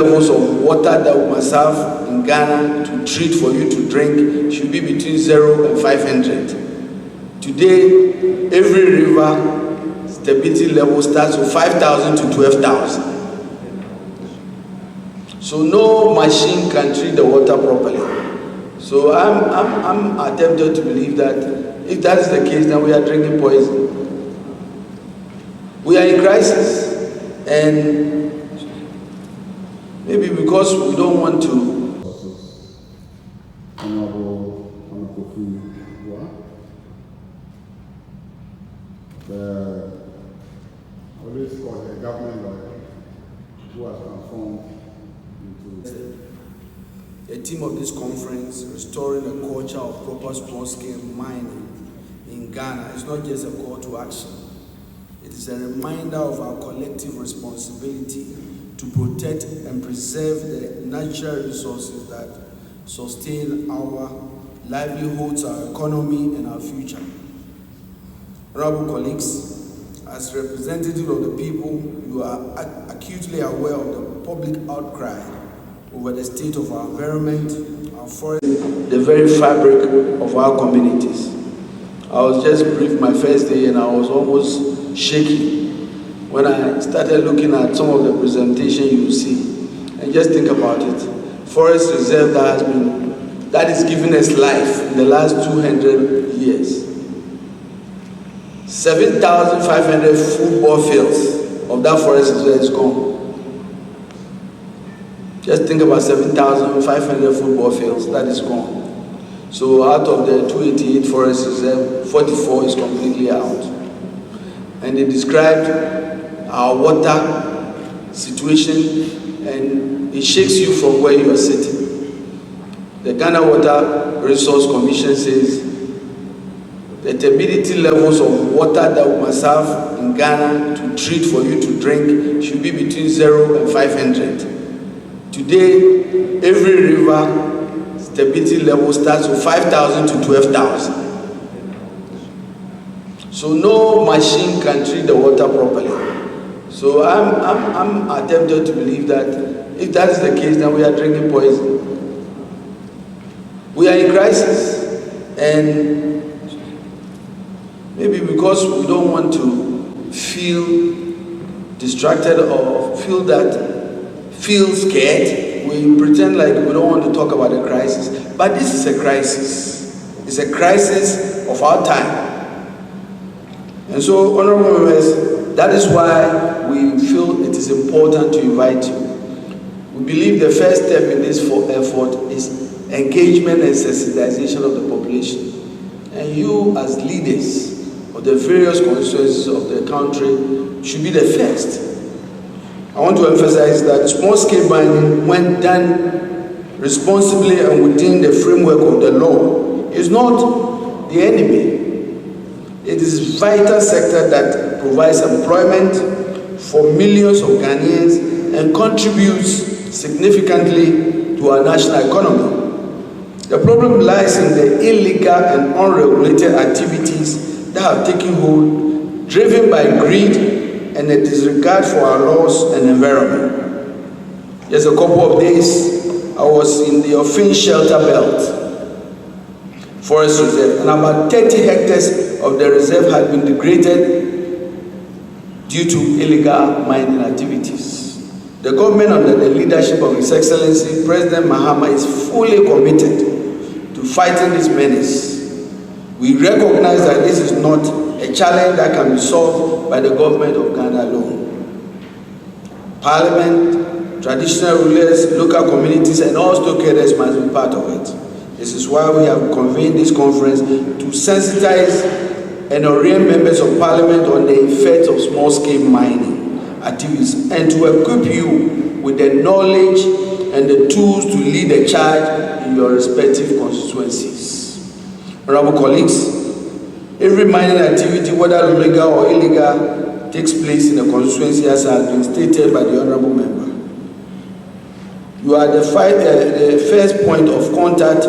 Levels of water that we must have in Ghana to treat for you to drink should be between 0 and 500. Today, every river stability level starts with 5,000 to 12,000. So no machine can treat the water properly. So I'm tempted to believe that if that is the case, then we are drinking poison. We are in crisis, and maybe because we don't want to. Honorable Min.Kofi, Buah, what is called a government lawyer who has transformed into. The theme of this conference, restoring a culture of proper small-scale mining in Ghana, is not just a call to action. It is a reminder of our collective responsibility to protect and preserve the natural resources that sustain our livelihoods, our economy, and our future. Honorable colleagues, as representatives of the people, you are acutely aware of the public outcry over the state of our environment, our forests, the very fabric of our communities. I was just briefed my first day and I was almost shaking when I started looking at some of the presentation you see. And just think about it. Forest reserve that is giving us life in the last 200 years. 7,500 football fields of that forest reserve is gone. Just think about 7,500 football fields, that is gone. So out of the 288 forest reserve, 44 is completely out. And they described our water situation, and it shakes you from where you are sitting. The Ghana Water Resource Commission says the turbidity levels of water that we must have in Ghana to treat for you to drink should be between 0 and 500. Today, every river stability level starts with 5,000 to 12,000. So no machine can treat the water properly. So I'm tempted to believe that if that is the case, then we are drinking poison. We are in crisis, and maybe because we don't want to feel distracted or feel scared, we pretend like we don't want to talk about the crisis. But this is a crisis. It's a crisis of our time. And so, honorable members, that is why we feel it is important to invite you. We believe the first step in this effort is engagement and sensitization of the population. And you, as leaders of the various constituencies of the country, should be the first. I want to emphasize that small-scale mining, when done responsibly and within the framework of the law, is not the enemy. It is a vital sector that provides employment for millions of Ghanaians and contributes significantly to our national economy. The problem lies in the illegal and unregulated activities that have taken hold, driven by greed and a disregard for our laws and environment. Just a couple of days, I was in the Offin Shelter Belt Forest Reserve, and about 30 hectares of the reserve had been degraded due to illegal mining activities. The government, under the leadership of His Excellency President Mahama, is fully committed to fighting this menace. We recognize that this is not a challenge that can be solved by the government of Ghana alone. Parliament, traditional rulers, local communities, and all stakeholders must be part of it. This is why we have convened this conference to sensitize and orient members of Parliament on the effects of small-scale mining activities and to equip you with the knowledge and the tools to lead the charge in your respective constituencies. Honorable colleagues, every mining activity, whether legal or illegal, takes place in a constituency as has been stated by the honorable member. You are the first point of contact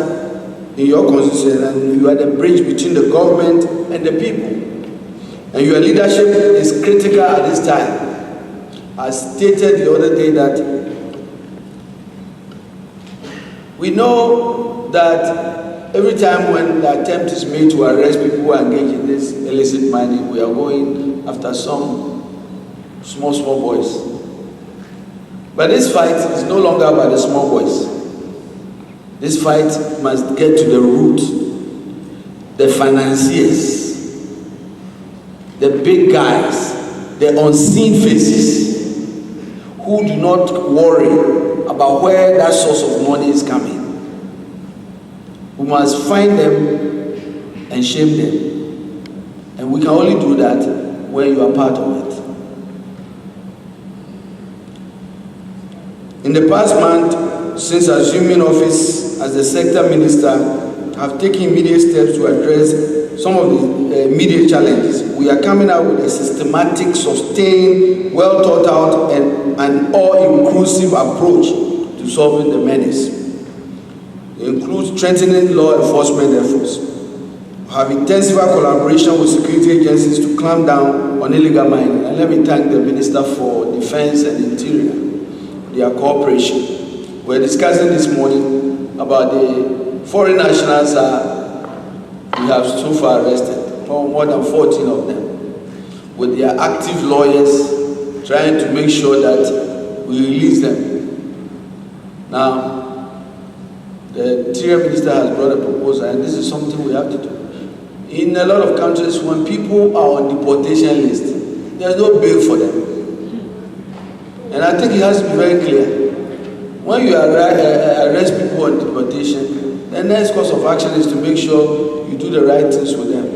in your constituency, and you are the bridge between the government and the people. And your leadership is critical at this time. I stated the other day that We know that every time when the attempt is made to arrest people who are engaged in this illicit mining, we are going after some small boys. But this fight is no longer about the small boys. This fight must get to the root, the financiers, the big guys, the unseen faces, who do not worry about where that source of money is coming. We must find them and shame them. And we can only do that when you are part of it. In the past month, since assuming office as the sector minister, I have taken immediate steps to address some of the immediate challenges. We are coming out with a systematic, sustained, well thought out, and an all-inclusive approach to solving the menace. It includes strengthening law enforcement efforts. We have intensified collaboration with security agencies to clamp down on illegal mining. And let me thank the Minister for Defense and Interior, their cooperation. We're discussing this morning about the foreign nationals we have so far arrested, more than 14 of them, with their active lawyers trying to make sure that we release them. Now, the Interior Minister has brought a proposal, and this is something we have to do. In a lot of countries, when people are on deportation list, there's no bail for them. And I think it has to be very clear. When you arrest people on deportation, the next course of action is to make sure you do the right things with them.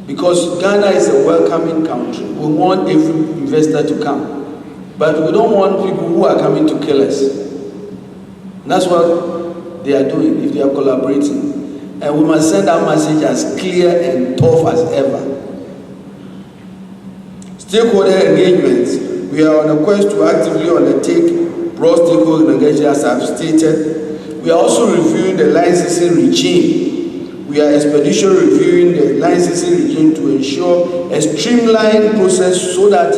Because Ghana is a welcoming country. We want every investor to come. But we don't want people who are coming to kill us. And that's what they are doing if they are collaborating. And we must send our message as clear and tough as ever. Stakeholder engagements. We are on a quest to actively undertake broad stakeholder engagement, as I've stated. We are also reviewing the licensing regime. We are expeditiously reviewing the licensing regime to ensure a streamlined process so that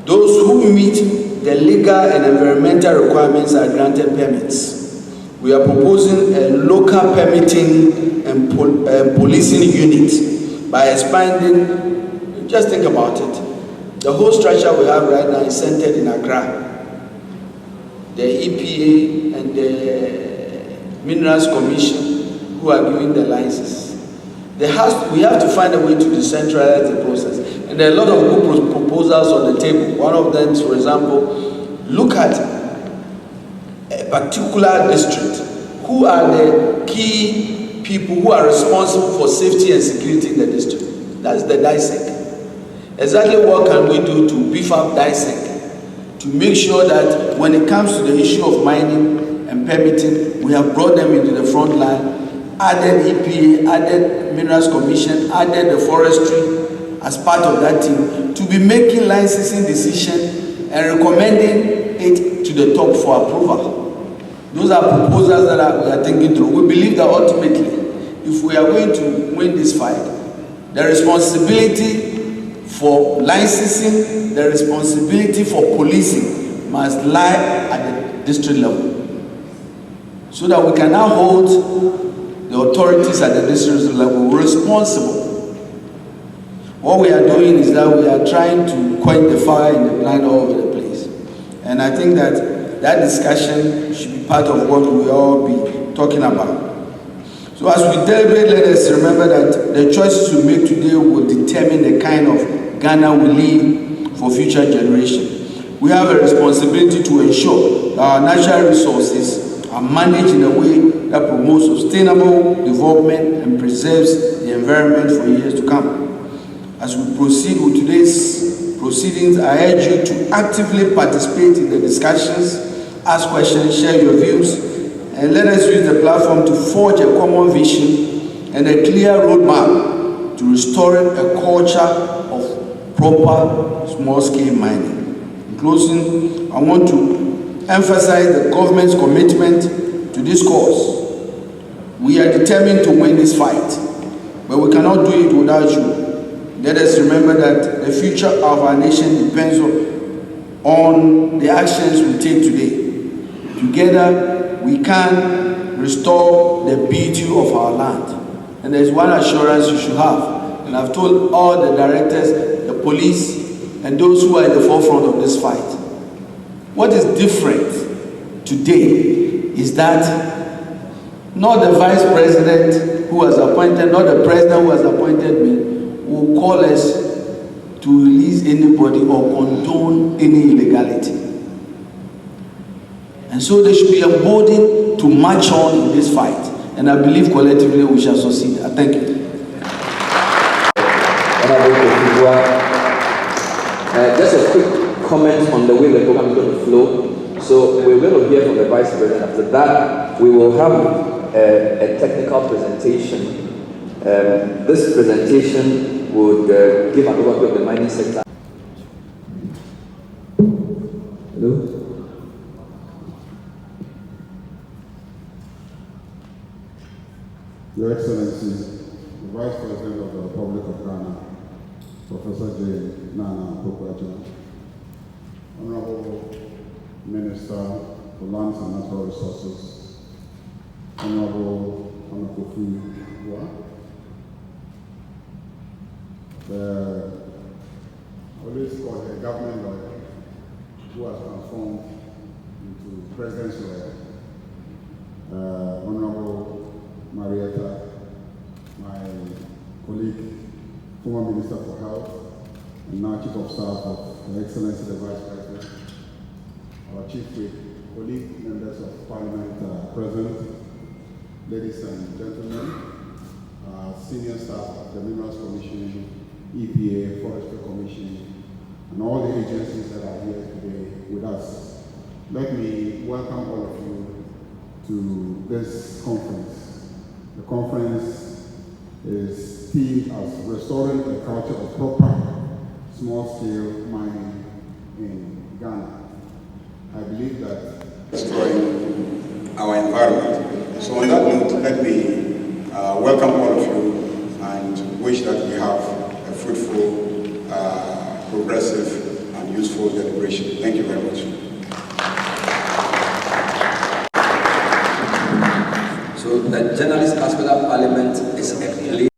those who meet the legal and environmental requirements are granted permits. We are proposing a local permitting and policing unit by expanding. Just think about it. The whole structure we have right now is centered in Accra. The EPA and the Minerals Commission who are giving the licenses. We have to find a way to decentralize the process. And there are a lot of good proposals on the table. One of them is, for example, look at a particular district. Who are the key people who are responsible for safety and security in the district? That's the DISEC. Exactly what can we do to beef up DISEC, to make sure that when it comes to the issue of mining and permitting, we have brought them into the front line, added EPA, added Minerals Commission, added the forestry as part of that team, to be making licensing decisions and recommending it to the top for approval. Those are proposals that we are thinking through. We believe that ultimately, if we are going to win this fight, the responsibility for licensing, the responsibility for policing must lie at the district level. So that we can now hold the authorities at the district level responsible. What we are doing is that we are trying to quench the fire in the blind all over the place. And I think that discussion should be part of what we all be talking about. So as we deliberate, let us remember that the choices we make today will determine the kind of Ghana we leave for future generations. We have a responsibility to ensure that our natural resources are managed in a way that promotes sustainable development and preserves the environment for years to come. As we proceed with today's proceedings, I urge you to actively participate in the discussions, ask questions, share your views, and let us use the platform to forge a common vision and a clear roadmap to restoring a culture of proper small-scale mining. In closing, I want to emphasize the government's commitment to this cause. We are determined to win this fight, but we cannot do it without you. Let us remember that the future of our nation depends on the actions we take today. together we can restore the beauty of our land. And there's one assurance you should have. And I've told all the directors, the police, and those who are in the forefront of this fight. What is different today is that not the vice president who has appointed, not the president who has appointed me, will call us to release anybody or condone any illegality. And so they should be emboldened to march on in this fight. And I believe collectively we shall succeed. I thank you. Just a quick comment on the way the program is going to flow. So we're going to hear from the Vice President. After that, we will have a technical presentation. This presentation would give an overview of the mining sector. Hello? Your Excellency, the Vice President of the Republic of Ghana, Professor J. Nana Akufo-Addo, Honorable Minister for Lands and Natural Resources, Honorable Min.Kofi, Buah, the always called a government lawyer who has transformed into president's lawyer, Honorable Marietta, my colleague, former Minister for Health, and now Chief of Staff of Her Excellency the Vice President, our Chief Whip, colleague members of Parliament present, ladies and gentlemen, senior staff of the Minerals Commission, EPA, Forestry Commission, and all the agencies that are here today with us. Let me welcome all of you to this conference. The conference is themed as Restoring a Culture of Proper Small-Scale Mining in Ghana. I believe that destroying our environment. So on that note, let me welcome all of you and wish that we have a fruitful, progressive, and useful deliberation. Thank you very much. So the journalist aspect of Parliament is a